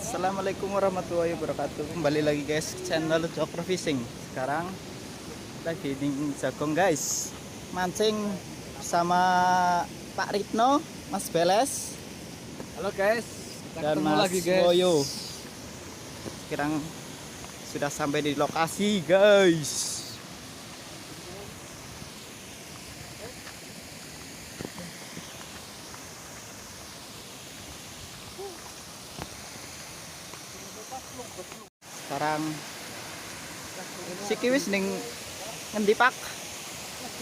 Assalamualaikum warahmatullahi wabarakatuh. Kembali lagi guys channel Joker Fishing. Sekarang lagi di Jagong guys, mancing sama Pak Ritno, Mas Beles. Halo guys, kita dan ketemu Mas lagi guys. Woyo. Sekarang sudah sampai di lokasi guys. Sekarang si kiwis ning ngendi Pak?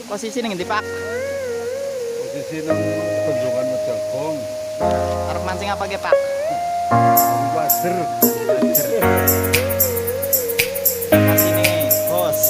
Posisi ning ngendi Pak? Posisi nang bendungan Jagong. Arep mancing apa ge Pak? Wader. Masih nih bos.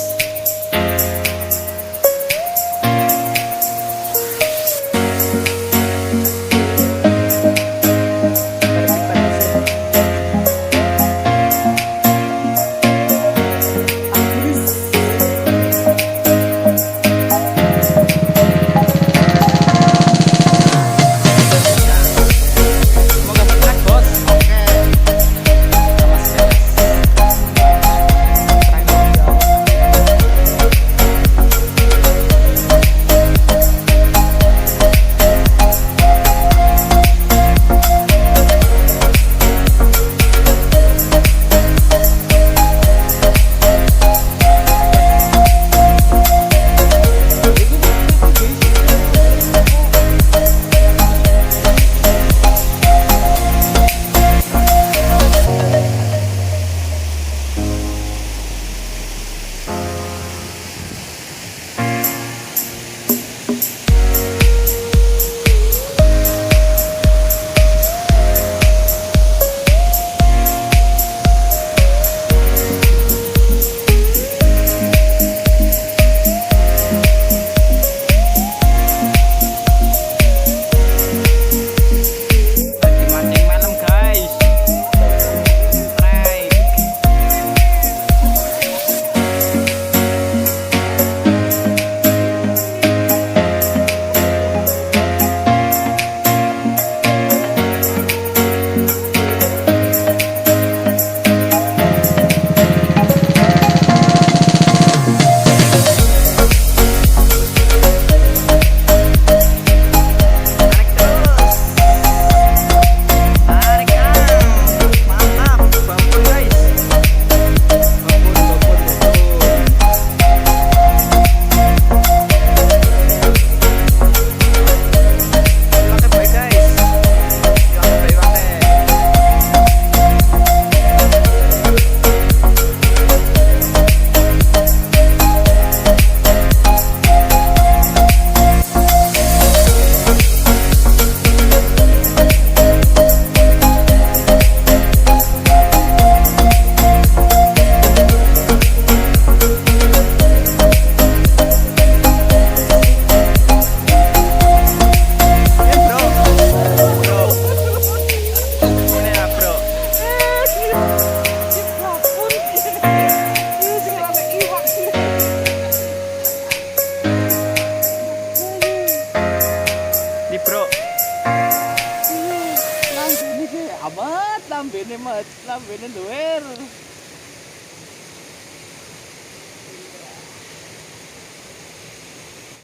Amat lambene duwer.